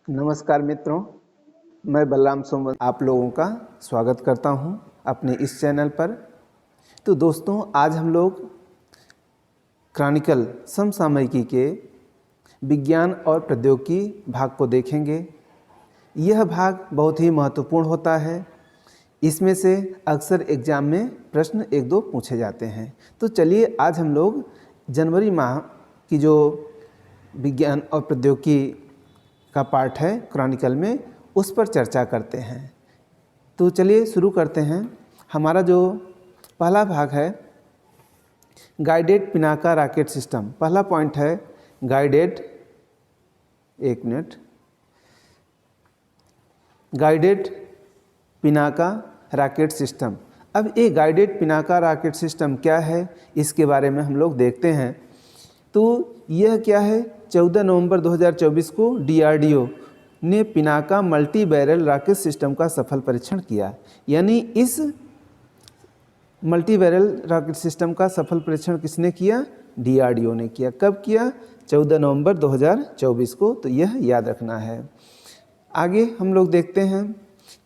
नमस्कार मित्रों, मैं बलराम सोमवंशी आप लोगों का स्वागत करता हूं अपने इस चैनल पर। तो दोस्तों, आज हम लोग क्रॉनिकल समसामयिकी के विज्ञान और प्रौद्योगिकी भाग को देखेंगे। यह भाग बहुत ही महत्वपूर्ण होता है। इसमें से अक्सर एग्जाम में प्रश्न एक दो पूछे जाते हैं। तो चलिए आज हम लोग जनवरी माह की जो विज्ञान और प्रौद्योगिकी का पार्ट है क्रॉनिकल में, उस पर चर्चा करते हैं। तो चलिए शुरू करते हैं। हमारा जो पहला भाग है गाइडेड पिनाका रॉकेट सिस्टम। पहला पॉइंट है गाइडेड पिनाका रॉकेट सिस्टम। अब ये गाइडेड पिनाका रॉकेट सिस्टम क्या है, इसके बारे में हम लोग देखते हैं। तो यह क्या है, 14 नवंबर 2024 को DRDO ने Pinaka multi barrel rocket system का सफल परीक्षण किया। यानी इस मल्टी बैरल रॉकेट सिस्टम का सफल परीक्षण किसने किया? DRDO ने किया। कब किया? 14 नवंबर 2024 को। तो यह याद रखना है। आगे हम लोग देखते हैं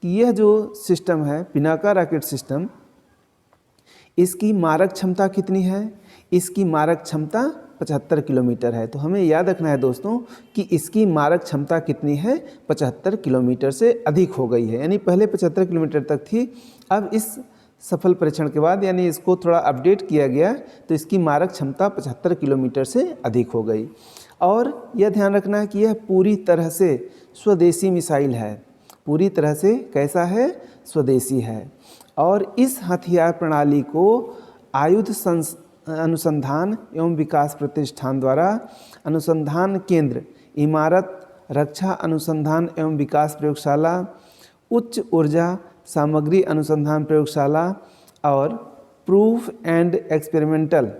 कि यह जो सिस्टम है पिनाका रॉकेट सिस्टम, इसकी मारक क्षमता कितनी है? इसकी मारक क्षमता 75 किलोमीटर है। तो हमें याद रखना है दोस्तों कि इसकी मारक क्षमता कितनी है? 75 किलोमीटर से अधिक हो गई है। यानी पहले 75 किलोमीटर तक थी, अब इस सफल परीक्षण के बाद यानी इसको थोड़ा अपडेट किया गया, तो इसकी मारक क्षमता 75 किलोमीटर से अधिक हो गई। और यह ध्यान रखना है कि यह पूरी तरह से स्वदेशी मिसाइल है। पूरी तरह से कैसा है? स्वदेशी है। और इस हथियार प्रणाली को आयुध अनुसंधान एवं विकास प्रतिष्ठान द्वारा अनुसंधान केंद्र, इमारत, रक्षा अनुसंधान एवं विकास प्रयोगशाला, उच्च ऊर्जा सामग्री अनुसंधान प्रयोगशाला और प्रूफ एंड एक्सपेरिमेंटल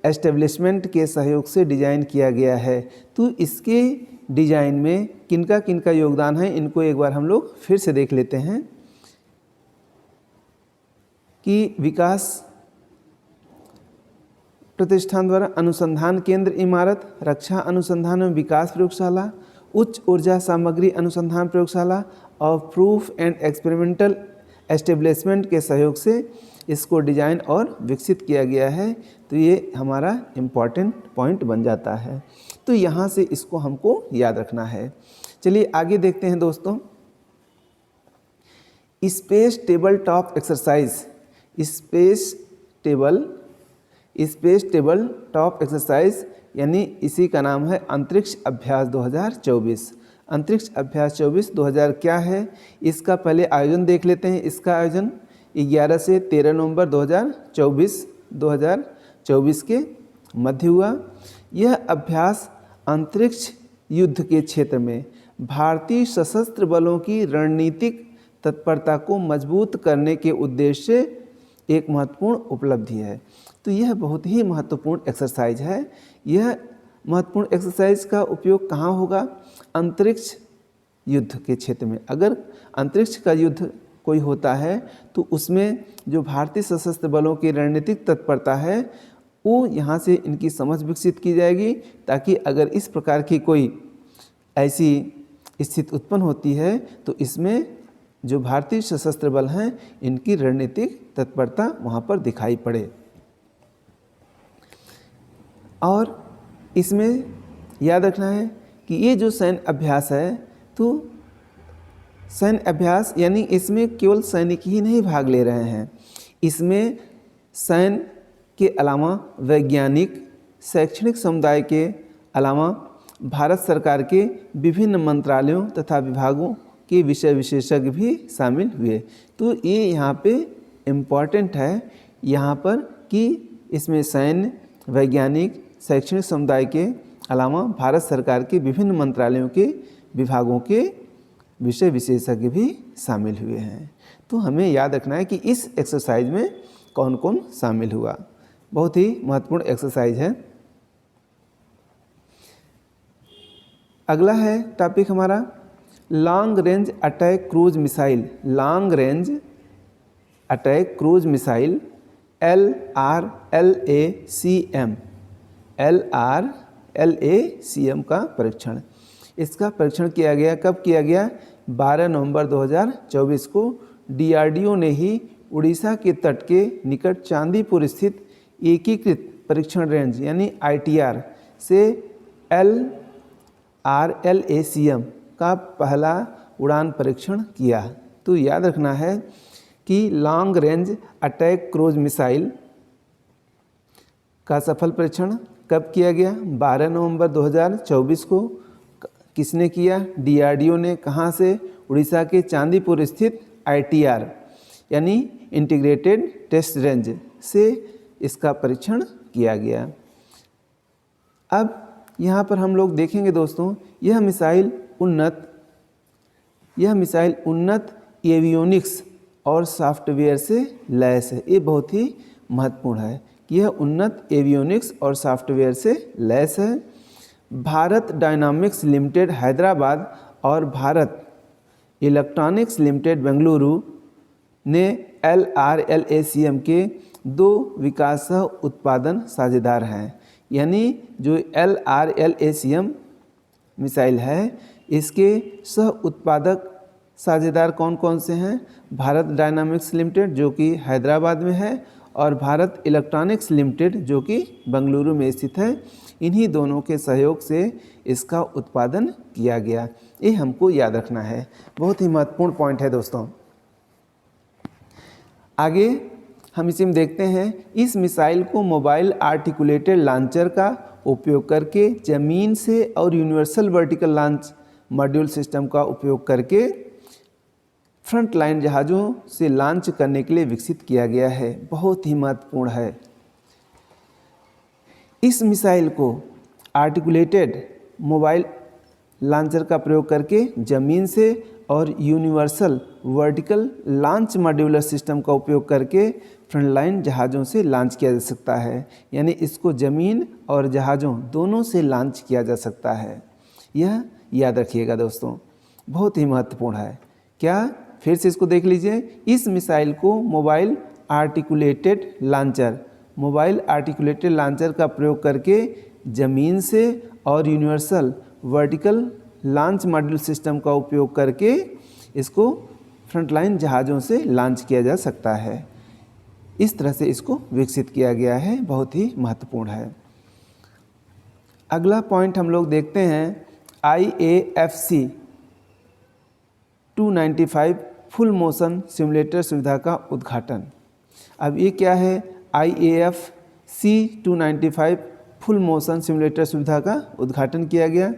एस्टेब्लिशमेंट के सहयोग से डिजाइन किया गया है। तो इसके डिजाइन में किनका किनका योगदान है, इनको एक बार हम लोग फिर से देख लेते हैं कि विकास प्रतिष्ठान द्वारा अनुसंधान केंद्र, इमारत, रक्षा अनुसंधान एवं विकास प्रयोगशाला, उच्च ऊर्जा सामग्री अनुसंधान प्रयोगशाला और प्रूफ एंड एक्सपेरिमेंटल एस्टेब्लिशमेंट के सहयोग से इसको डिजाइन और विकसित किया गया है। तो ये हमारा इम्पॉर्टेंट पॉइंट बन जाता है। तो यहाँ से इसको हमको याद रखना है। चलिए आगे देखते हैं दोस्तों। Space table top exercise, space table top exercise यानी इसी का नाम है अंतरिक्ष अभ्यास 2024। अंतरिक्ष अभ्यास 2024 क्या है, इसका पहले आयोजन देख लेते हैं। इसका आयोजन 11 से 13 नवंबर 2024 के मध्य हुआ। यह अभ्यास अंतरिक्ष युद्ध के क्षेत्र में भारतीय सशस्त्र बलों की रणनीतिक तत्परता को मजबूत करने के उद्देश्य से एक महत्वपूर्ण उपलब्धि है। तो यह बहुत ही महत्वपूर्ण एक्सरसाइज है। यह महत्वपूर्ण एक्सरसाइज का उपयोग कहाँ होगा? अंतरिक्ष युद्ध के क्षेत्र में। अगर अंतरिक्ष का युद्ध कोई होता है तो उसमें जो भारतीय सशस्त्र बलों की रणनीतिक तत्परता है वो यहाँ से इनकी समझ विकसित की जाएगी, ताकि अगर इस प्रकार की कोई ऐसी स्थिति उत्पन्न होती है तो इसमें जो भारतीय सशस्त्र बल हैं इनकी रणनीतिक तत्परता वहाँ पर दिखाई पड़े। और इसमें याद रखना है कि ये जो सैन्य अभ्यास है, तो सैन्य अभ्यास यानी इसमें केवल सैनिक ही नहीं भाग ले रहे हैं। इसमें सैन्य के अलावा वैज्ञानिक, शैक्षणिक समुदाय के अलावा भारत सरकार के विभिन्न मंत्रालयों तथा विभागों के विषय विशेषज्ञ भी शामिल हुए। तो ये यहाँ पे इम्पॉर्टेंट है यहाँ पर कि इसमें सैन्य, वैज्ञानिक, शैक्षणिक समुदाय के अलावा भारत सरकार के विभिन्न मंत्रालयों के विभागों के विषय विशेषज्ञ भी शामिल हुए हैं। तो हमें याद रखना है कि इस एक्सरसाइज में कौन कौन शामिल हुआ। बहुत ही महत्वपूर्ण एक्सरसाइज है। अगला है टॉपिक हमारा long range attack cruise missile. Long range attack cruise missile LRLACM LRLACM का परीक्षण। इसका परीक्षण किया गया, कब किया गया? 12 नवंबर 2024 को DRDO ने ही उड़ीसा के तट के निकट चांदीपुर स्थित एकीकृत परीक्षण रेंज यानी ITR से LRLACM का पहला उड़ान परीक्षण किया। तो याद रखना है कि long range attack cruise missile का सफल परीक्षण कब किया गया? 12 नवंबर 2024 को। किसने किया? DRDO ने। कहाँ से? उड़ीसा के चांदीपुर स्थित ITR यानी इंटीग्रेटेड टेस्ट रेंज से इसका परीक्षण किया गया। अब यहाँ पर हम लोग देखेंगे दोस्तों, यह मिसाइल उन्नत एवियोनिक्स और सॉफ्टवेयर से लैस है। ये बहुत ही महत्वपूर्ण है कि यह उन्नत एवियोनिक्स और सॉफ्टवेयर से लैस है। भारत डायनामिक्स लिमिटेड हैदराबाद और भारत इलेक्ट्रॉनिक्स लिमिटेड बेंगलुरु ने LRLACM के 2 विकास सह उत्पादन साझेदार हैं। यानी जो LRLACM मिसाइल है, इसके सह उत्पादक साझेदार कौन कौन से हैं? भारत डायनामिक्स लिमिटेड जो कि हैदराबाद में है और भारत इलेक्ट्रॉनिक्स लिमिटेड जो कि बेंगलुरु में स्थित है। इन्हीं दोनों के सहयोग से इसका उत्पादन किया गया। ये हमको याद रखना है, बहुत ही महत्वपूर्ण पॉइंट है दोस्तों। आगे हम इसी में देखते हैं, इस मिसाइल को मोबाइल आर्टिकुलेटेड लॉन्चर का उपयोग करके ज़मीन से और universal vertical launch module system का उपयोग करके फ्रंट लाइन जहाज़ों से लॉन्च करने के लिए विकसित किया गया है। बहुत ही महत्वपूर्ण है। इस मिसाइल को आर्टिकुलेटेड मोबाइल लॉन्चर का प्रयोग करके ज़मीन से और universal vertical launch modular system का उपयोग करके फ्रंटलाइन जहाज़ों से लॉन्च किया जा सकता है। यानी इसको ज़मीन और जहाज़ों दोनों से लॉन्च किया जा सकता है। यह याद रखिएगा दोस्तों, बहुत ही महत्वपूर्ण है। क्या? फिर से इसको देख लीजिए। इस मिसाइल को मोबाइल आर्टिकुलेटेड लॉन्चर का प्रयोग करके ज़मीन से और universal vertical launch module system का उपयोग करके इसको फ्रंटलाइन जहाज़ों से लॉन्च किया जा सकता है। इस तरह से इसको विकसित किया गया है, बहुत ही महत्वपूर्ण है। अगला पॉइंट हम लोग देखते हैं, IAFC 295 फुल मोशन सिमुलेटर सुविधा का उद्घाटन। अब ये क्या है? IAFC 295 फुल मोशन सिमुलेटर सुविधा का उद्घाटन किया गया।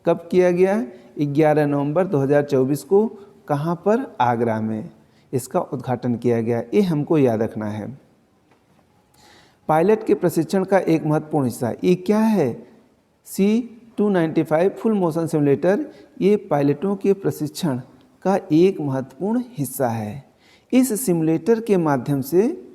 कब किया गया? 11 नवंबर 2024 को। कहाँ पर? आगरा में इसका उद्घाटन किया गया। ये हमको याद रखना है। पायलट के प्रशिक्षण का एक महत्वपूर्ण हिस्सा ये क्या है? C295 फुल मोशन सिमुलेटर ये पायलटों के प्रशिक्षण का एक महत्वपूर्ण हिस्सा है। इस सिमुलेटर के माध्यम से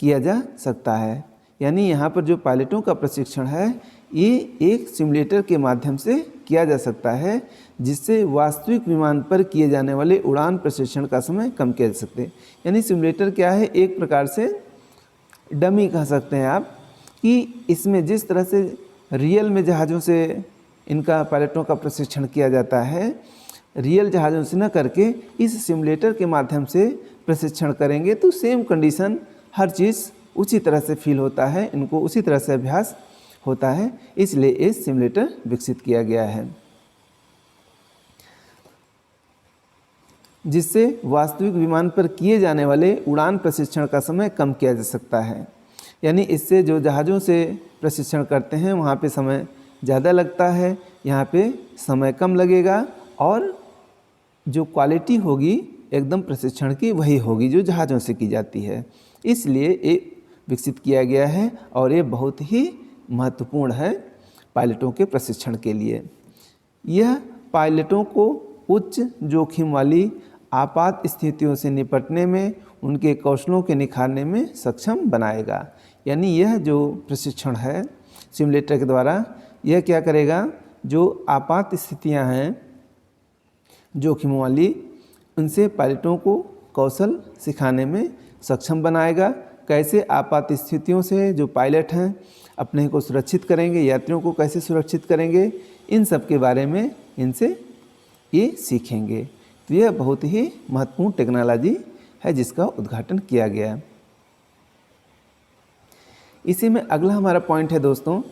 किया जा सकता है। यानी यहाँ पर जो पायलटों का प्रशिक्षण है ये एक सिमुलेटर के माध्यम से किया जा सकता है, जिससे वास्तविक विमान पर किए जाने वाले उड़ान प्रशिक्षण का समय कम किया जा सकते हैं। यानी सिमुलेटर क्या है? एक प्रकार से डमी कह सकते हैं आप, कि इसमें जिस तरह से रियल में जहाज़ों से इनका पायलटों का प्रशिक्षण किया जाता है, रियल जहाज़ों से न करके इस सिमुलेटर के माध्यम से प्रशिक्षण करेंगे तो सेम कंडीशन हर चीज़ उसी तरह से फील होता है, इनको उसी तरह से अभ्यास होता है। इसलिए ये सिमुलेटर विकसित किया गया है, जिससे वास्तविक विमान पर किए जाने वाले उड़ान प्रशिक्षण का समय कम किया जा सकता है। यानी इससे जो जहाज़ों से प्रशिक्षण करते हैं वहाँ पे समय ज़्यादा लगता है, यहाँ पे समय कम लगेगा और जो क्वालिटी होगी एकदम प्रशिक्षण की वही होगी जो जहाज़ों से की जाती है। इसलिए ये विकसित किया गया है और ये बहुत ही महत्वपूर्ण है पायलटों के प्रशिक्षण के लिए। यह पायलटों को उच्च जोखिम वाली आपात स्थितियों से निपटने में उनके कौशलों के निखारने में सक्षम बनाएगा। यानी यह जो प्रशिक्षण है सिमुलेटर के द्वारा, यह क्या करेगा? जो आपात स्थितियां हैं जोखिम वाली, उनसे पायलटों को कौशल सिखाने में सक्षम बनाएगा। कैसे आपात स्थितियों से जो पायलट हैं अपने को सुरक्षित करेंगे, यात्रियों को कैसे सुरक्षित करेंगे, इन सब के बारे में इनसे ये सीखेंगे। तो यह बहुत ही महत्वपूर्ण टेक्नोलॉजी है जिसका उद्घाटन किया गया। इसी में अगला हमारा पॉइंट है दोस्तों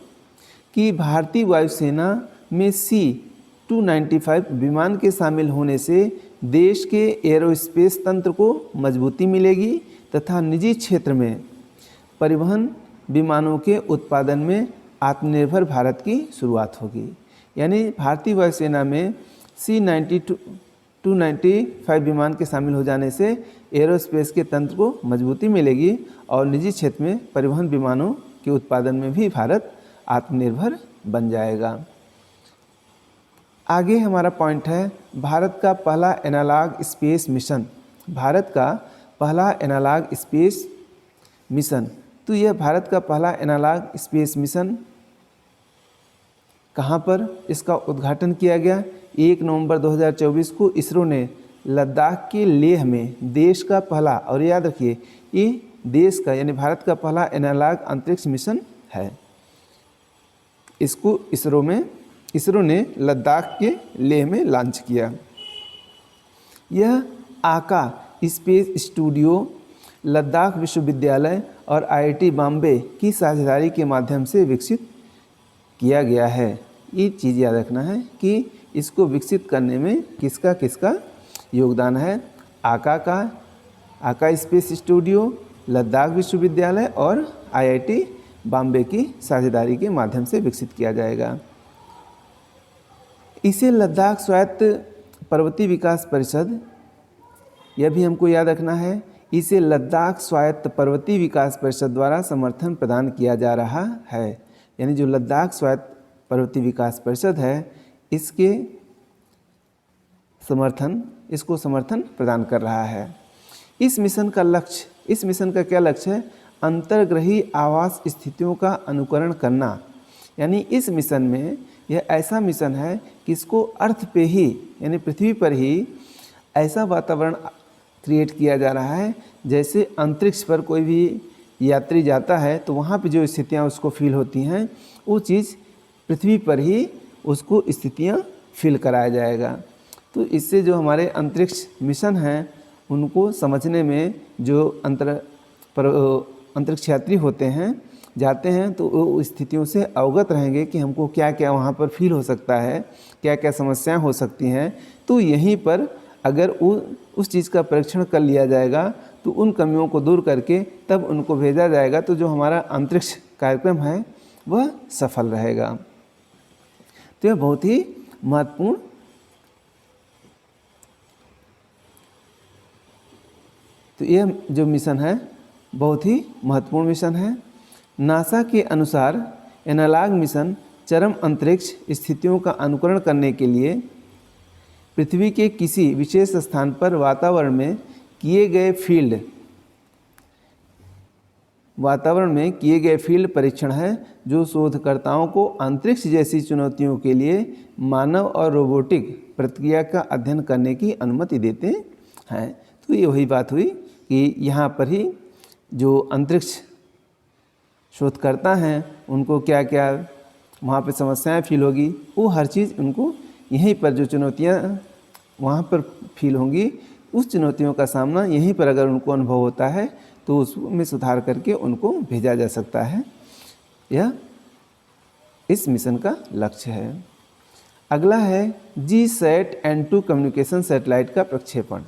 कि भारतीय वायुसेना में C-295 विमान के शामिल होने से देश के एरोस्पेस तंत्र को मजबूती मिलेगी तथा निजी क्षेत्र में परिवहन विमानों के उत्पादन में आत्मनिर्भर भारत की शुरुआत होगी। यानी भारतीय वायुसेना में C-295 विमान के शामिल हो जाने से एरोस्पेस के तंत्र को मजबूती मिलेगी और निजी क्षेत्र में परिवहन विमानों के उत्पादन में भी भारत आत्मनिर्भर बन जाएगा। आगे हमारा पॉइंट है भारत का पहला एनालॉग स्पेस मिशन। भारत का पहला एनालॉग स्पेस मिशन। तो यह भारत का पहला एनालॉग स्पेस मिशन कहाँ पर इसका उद्घाटन किया गया? 1 नवंबर 2024 को इसरो ने लद्दाख के लेह में देश का पहला, और याद रखिए ये देश का यानी भारत का पहला एनालॉग अंतरिक्ष मिशन है। इसको इसरो ने लद्दाख के लेह में लॉन्च किया। यह आका स्पेस स्टूडियो, लद्दाख विश्वविद्यालय और IIT बॉम्बे की साझेदारी के माध्यम से विकसित किया गया है। ये चीज़ याद रखना है कि इसको विकसित करने में किसका किसका योगदान है। आका स्पेस स्टूडियो, लद्दाख विश्वविद्यालय और IIT बॉम्बे की साझेदारी के माध्यम से विकसित किया जाएगा। इसे लद्दाख स्वायत्त पर्वतीय विकास परिषद, यह भी हमको याद रखना है, इसे लद्दाख स्वायत्त पर्वतीय विकास परिषद द्वारा समर्थन प्रदान किया जा रहा है। यानी जो लद्दाख स्वायत्त पर्वतीय विकास परिषद है इसको समर्थन प्रदान कर रहा है। इस मिशन का क्या लक्ष्य है? अंतर्ग्रही आवास स्थितियों का अनुकरण करना। यानी इस मिशन में यह ऐसा मिशन है कि इसको अर्थ पे ही यानी पृथ्वी पर ही ऐसा वातावरण क्रिएट किया जा रहा है जैसे अंतरिक्ष पर कोई भी यात्री जाता है तो वहाँ पे जो स्थितियाँ उसको फील होती हैं वो चीज़ पृथ्वी पर ही उसको स्थितियाँ फील कराया जाएगा। तो इससे जो हमारे अंतरिक्ष मिशन हैं उनको समझने में जो अंतरिक्ष यात्री होते हैं जाते हैं तो वो स्थितियों से अवगत रहेंगे कि हमको क्या क्या वहाँ पर फील हो सकता है, क्या क्या समस्याएं हो सकती हैं। तो यहीं पर अगर उस चीज़ का परीक्षण कर लिया जाएगा तो उन कमियों को दूर करके तब उनको भेजा जाएगा तो जो हमारा अंतरिक्ष कार्यक्रम है वह सफल रहेगा। तो यह बहुत ही महत्वपूर्ण यह जो मिशन है बहुत ही महत्वपूर्ण मिशन है। नासा के अनुसार एनालॉग मिशन चरम अंतरिक्ष स्थितियों का अनुकरण करने के लिए पृथ्वी के किसी विशेष स्थान पर वातावरण में किए गए फील्ड परीक्षण है जो शोधकर्ताओं को अंतरिक्ष जैसी चुनौतियों के लिए मानव और रोबोटिक प्रक्रिया का अध्ययन करने की अनुमति देते हैं। तो ये वही बात हुई कि यहाँ पर ही जो अंतरिक्ष शोधकर्ता हैं उनको क्या क्या वहाँ पर समस्याएं फील होगी वो हर चीज़ उनको यहीं पर जो चुनौतियाँ वहाँ पर फील होंगी उस चुनौतियों का सामना यहीं पर अगर उनको अनुभव होता है तो उसमें सुधार करके उनको भेजा जा सकता है। यह इस मिशन का लक्ष्य है। अगला है GSAT-N2 कम्युनिकेशन सैटेलाइट का प्रक्षेपण।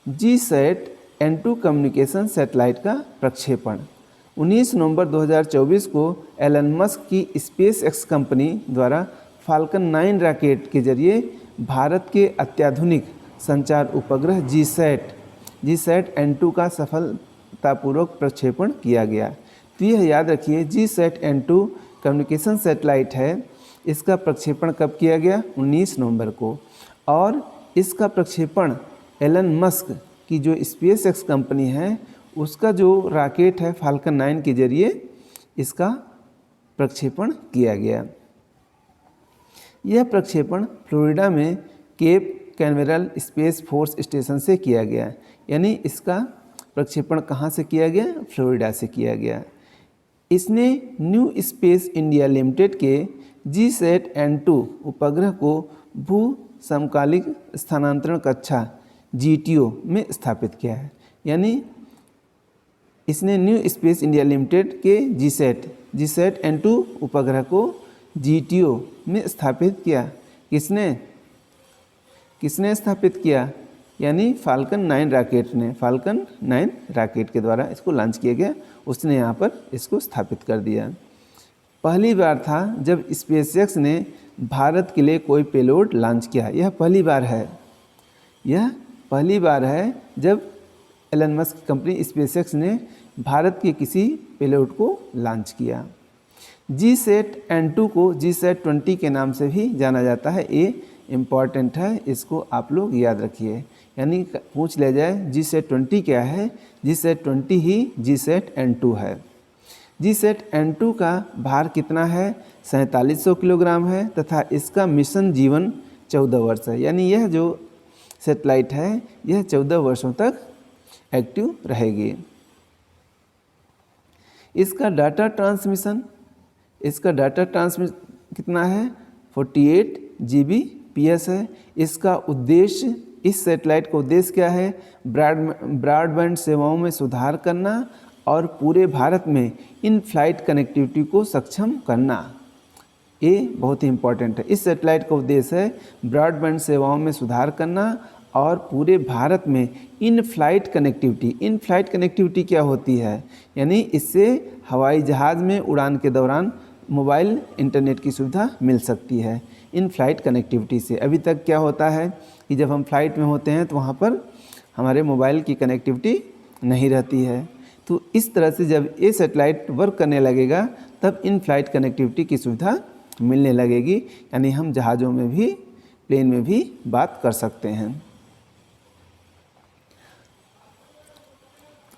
GSAT-N2 कम्युनिकेशन सैटेलाइट का प्रक्षेपण 19 नवंबर 2024 को एलन मस्क की SpaceX कंपनी द्वारा फाल्कन 9 रॉकेट के जरिए भारत के अत्याधुनिक संचार उपग्रह GSAT-N2 का सफलतापूर्वक प्रक्षेपण किया गया। तो यह याद रखिए GSAT-N2 कम्युनिकेशन सैटेलाइट है, इसका प्रक्षेपण कब किया गया? 19 नवंबर को। और इसका प्रक्षेपण एलन मस्क की जो SpaceX कंपनी है उसका जो रॉकेट है फाल्कन 9 के जरिए इसका प्रक्षेपण किया गया। यह प्रक्षेपण फ्लोरिडा में Cape Canaveral space force station से किया गया। यानी इसका प्रक्षेपण कहाँ से किया गया? फ्लोरिडा से किया गया। इसने न्यू स्पेस इंडिया लिमिटेड के GSAT-N2 उपग्रह को भू समकालिक स्थानांतरण कक्षा GTO में स्थापित किया है। यानी इसने न्यू स्पेस इंडिया लिमिटेड के GSAT-N2 उपग्रह को GTO में स्थापित किया। किसने स्थापित किया? यानी फाल्कन 9 रॉकेट ने, फाल्कन 9 रॉकेट के द्वारा इसको लॉन्च किया गया, उसने यहाँ पर इसको स्थापित कर दिया। पहली बार था जब स्पेसएक्स ने भारत के लिए कोई पेलोड लॉन्च किया। यह पहली बार है जब एलन मस्क कंपनी स्पेसएक्स ने भारत के किसी पेलोड को लॉन्च किया। GSAT-N2 को GSAT-20 के नाम से भी जाना जाता है। ये इम्पॉर्टेंट है, इसको आप लोग याद रखिए। यानी पूछ लिया जाए GSAT-20 क्या है, GSAT-20 ही GSAT-N2 है। GSAT-N2 का भार कितना है? 4700 किलोग्राम है तथा इसका मिशन जीवन 14 वर्ष है। यानी यह जो सैटेलाइट है यह 14 वर्षों तक एक्टिव रहेगी। इसका डाटा ट्रांसमिशन कितना है? 48 Gbps है। इसका उद्देश्य, इस सैटेलाइट का उद्देश्य क्या है? ब्रॉडबैंड सेवाओं में सुधार करना और पूरे भारत में इन फ्लाइट कनेक्टिविटी को सक्षम करना। ये बहुत ही इम्पॉर्टेंट है। इस सैटेलाइट का उद्देश्य है ब्रॉडबैंड सेवाओं में सुधार करना और पूरे भारत में इन फ्लाइट कनेक्टिविटी क्या होती है? यानी इससे हवाई जहाज़ में उड़ान के दौरान मोबाइल इंटरनेट की सुविधा मिल सकती है। इन फ्लाइट कनेक्टिविटी से अभी तक क्या होता है कि जब हम फ्लाइट में होते हैं तो वहाँ पर हमारे मोबाइल की कनेक्टिविटी नहीं रहती है। तो इस तरह से जब ये सैटेलाइट वर्क करने लगेगा तब इन फ्लाइट कनेक्टिविटी की सुविधा मिलने लगेगी। यानी हम जहाज़ों में भी, प्लेन में भी बात कर सकते हैं।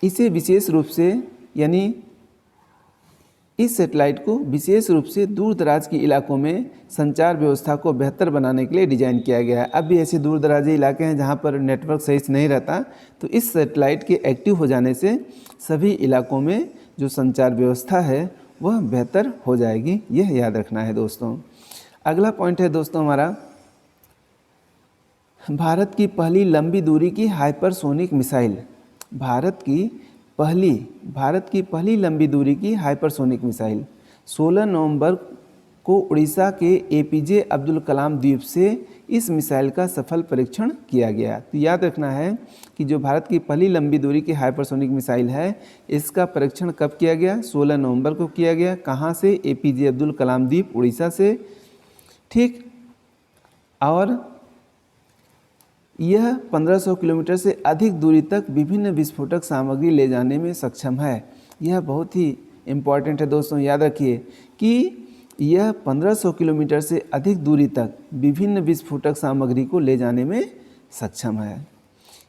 इसे विशेष रूप से, यानी इस सैटेलाइट को विशेष रूप से दूर दराज के इलाकों में संचार व्यवस्था को बेहतर बनाने के लिए डिज़ाइन किया गया है। अब भी ऐसे दूर दराजी इलाके हैं जहां पर नेटवर्क सही से नहीं रहता, तो इस सैटेलाइट के एक्टिव हो जाने से सभी इलाकों में जो संचार व्यवस्था है वह बेहतर हो जाएगी। यह याद रखना है दोस्तों। अगला पॉइंट है दोस्तों हमारा, भारत की पहली लंबी दूरी की हाइपरसोनिक मिसाइल। भारत की पहली लंबी दूरी की हाइपरसोनिक मिसाइल 16 नवंबर को उड़ीसा के APJ अब्दुल कलाम द्वीप से इस मिसाइल का सफल परीक्षण किया गया। तो याद रखना है कि जो भारत की पहली लंबी दूरी की हाइपरसोनिक मिसाइल है, इसका परीक्षण कब किया गया? 16 नवंबर को किया गया। कहाँ से? APJ अब्दुल कलाम द्वीप, उड़ीसा से। ठीक, और यह 1500 किलोमीटर से अधिक दूरी तक विभिन्न विस्फोटक सामग्री ले जाने में सक्षम है। यह बहुत ही इम्पॉर्टेंट है दोस्तों, याद रखिए कि यह 1500 किलोमीटर से अधिक दूरी तक विभिन्न विस्फोटक सामग्री को ले जाने में सक्षम है।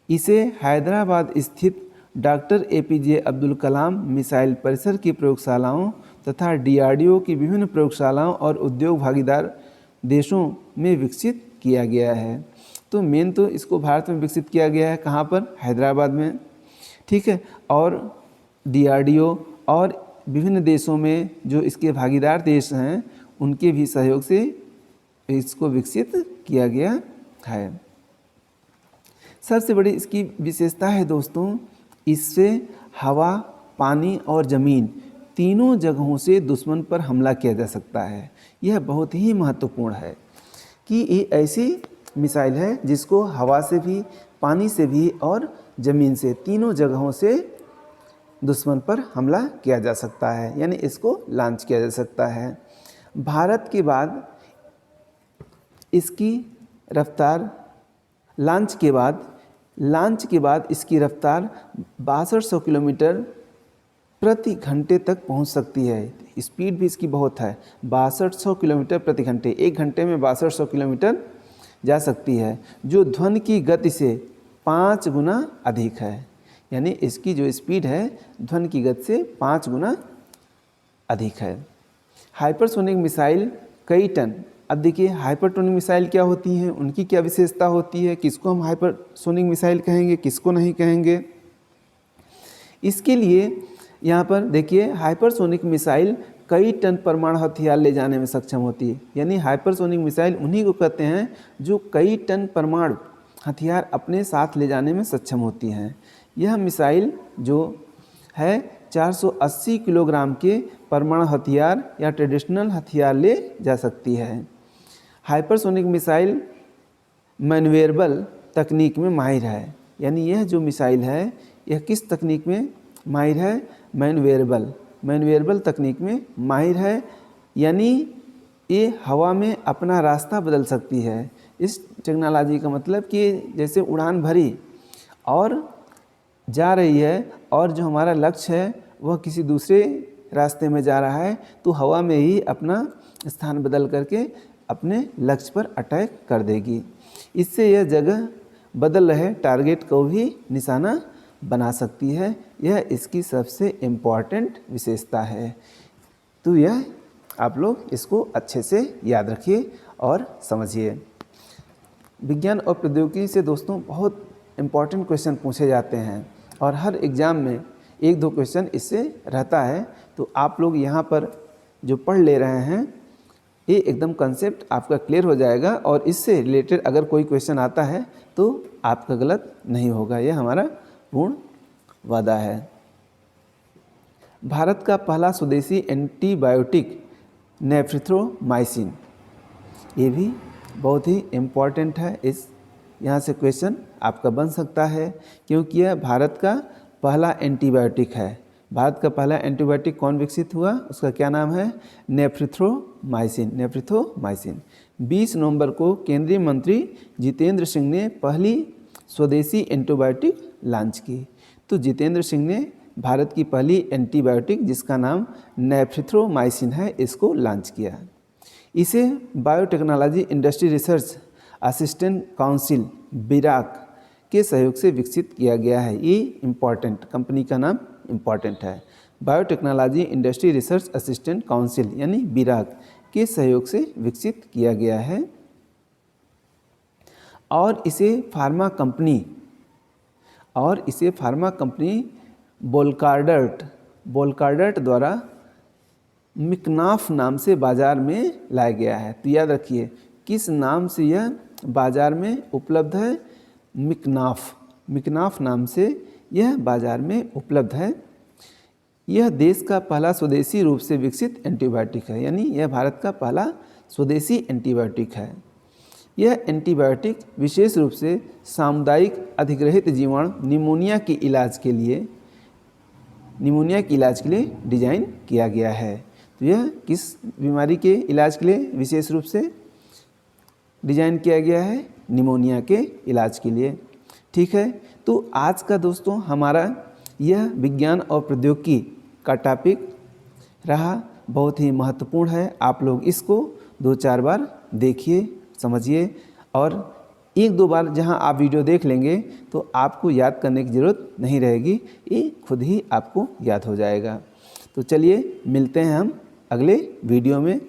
इसे हैदराबाद स्थित doctor APJ Abdul Kalam missile परिसर की प्रयोगशालाओं तथा DRDO की विभिन्न प्रयोगशालाओं और उद्योग भागीदार देशों में विकसित किया गया है। तो मेन तो इसको भारत में विकसित किया गया है। कहाँ पर? हैदराबाद में। ठीक है, और DRDO और विभिन्न देशों में जो इसके भागीदार देश हैं उनके भी सहयोग से इसको विकसित किया गया है। सबसे बड़ी इसकी विशेषता है दोस्तों, इससे हवा, पानी और ज़मीन तीनों जगहों से दुश्मन पर हमला किया जा सकता है। यह बहुत ही महत्वपूर्ण है कि ये ऐसी मिसाइल है जिसको हवा से भी, पानी से भी और ज़मीन से, तीनों जगहों से दुश्मन पर हमला किया जा सकता है, यानी इसको लॉन्च किया जा सकता है। भारत के बाद इसकी रफ्तार लॉन्च के बाद इसकी रफ्तार 6200 किलोमीटर प्रति घंटे तक पहुंच सकती है। स्पीड भी इसकी बहुत है, 6200 किलोमीटर प्रति घंटे। एक घंटे में 6200 किलोमीटर जा सकती है, जो ध्वनि की गति से 5 गुना अधिक है। यानी इसकी जो स्पीड है ध्वनि की गति से 5 गुना अधिक है। हाइपरसोनिक मिसाइल कई टन। अब देखिए हाइपरसोनिक मिसाइल क्या होती हैं, उनकी क्या विशेषता होती है, किसको हम हाइपरसोनिक मिसाइल कहेंगे, किसको नहीं कहेंगे। इसके लिए यहाँ पर देखिए हाइपरसोनिक मिसाइल कई टन परमाणु हथियार ले जाने में सक्षम होती है। यानी हाइपरसोनिक मिसाइल उन्हीं को कहते हैं जो कई टन परमाणु हथियार अपने साथ ले जाने में सक्षम होती हैं। यह मिसाइल जो है 480 किलोग्राम के परमाणु हथियार या ट्रेडिशनल हथियार ले जा सकती है। हाइपरसोनिक मिसाइल मैन्यूवेरेबल तकनीक में माहिर है। यानी यह जो मिसाइल है यह किस तकनीक में माहिर है? मैन्यूवेरेबल तकनीक में माहिर है। यानी ये हवा में अपना रास्ता बदल सकती है। इस टेक्नोलॉजी का मतलब कि जैसे उड़ान भरी और जा रही है और जो हमारा लक्ष्य है वह किसी दूसरे रास्ते में जा रहा है तो हवा में ही अपना स्थान बदल करके अपने लक्ष्य पर अटैक कर देगी। इससे यह जगह बदल रहे टारगेट को भी निशाना बना सकती है। यह इसकी सबसे इम्पॉर्टेंट विशेषता है। तो यह आप लोग इसको अच्छे से याद रखिए और समझिए। विज्ञान और प्रौद्योगिकी से दोस्तों बहुत इम्पॉर्टेंट क्वेश्चन पूछे जाते हैं और हर एग्ज़ाम में 1-2 क्वेश्चन इससे रहता है। तो आप लोग यहाँ पर जो पढ़ ले रहे हैं ये एकदम कंसेप्ट आपका क्लियर हो जाएगा और इससे रिलेटेड अगर कोई क्वेश्चन आता है तो आपका गलत नहीं होगा। यह हमारा पूर्ण वादा है। भारत का पहला स्वदेशी एंटीबायोटिक नेफ्रिथ्रोमाइसिन, ये भी बहुत ही इम्पॉर्टेंट है। इस यहाँ से क्वेश्चन आपका बन सकता है क्योंकि यह भारत का पहला एंटीबायोटिक है। भारत का पहला एंटीबायोटिक कौन विकसित हुआ? उसका क्या नाम है? नेफ्रिथ्रोमाइसिन। 20 नवंबर को केंद्रीय मंत्री जितेंद्र सिंह ने पहली स्वदेशी एंटीबायोटिक लॉन्च की। तो जितेंद्र सिंह ने भारत की पहली एंटीबायोटिक जिसका नाम नेफ्रिथ्रोमाइसिन है इसको लॉन्च किया। इसे biotechnology industry research assistant council BIRAC के सहयोग से विकसित किया गया है। ये इम्पॉर्टेंट कंपनी का नाम इम्पॉर्टेंट है। Biotechnology industry research assistant council यानी बिराक के सहयोग से विकसित किया गया है और इसे फार्मा कंपनी बोलकार्डर्ट द्वारा मिकनाफ नाम से बाज़ार में लाया गया है। तो याद रखिए किस नाम से यह बाज़ार में उपलब्ध है? मिकनाफ नाम से यह बाज़ार में उपलब्ध है। यह देश का पहला स्वदेशी रूप से विकसित एंटीबायोटिक है। यानी यह भारत का पहला स्वदेशी एंटीबायोटिक है। यह एंटीबायोटिक विशेष रूप से सामुदायिक अधिग्रहित जीवाणु निमोनिया के इलाज के लिए डिजाइन किया गया है। तो यह किस बीमारी के इलाज के लिए विशेष रूप से डिजाइन किया गया है? निमोनिया के इलाज के लिए। ठीक है, तो आज का दोस्तों हमारा यह विज्ञान और प्रौद्योगिकी का टॉपिक रहा, बहुत ही महत्वपूर्ण है। आप लोग इसको 2-4 बार देखिए, समझिए और 1-2 बार जहां आप वीडियो देख लेंगे तो आपको याद करने की ज़रूरत नहीं रहेगी, ये खुद ही आपको याद हो जाएगा। तो चलिए मिलते हैं हम अगले वीडियो में।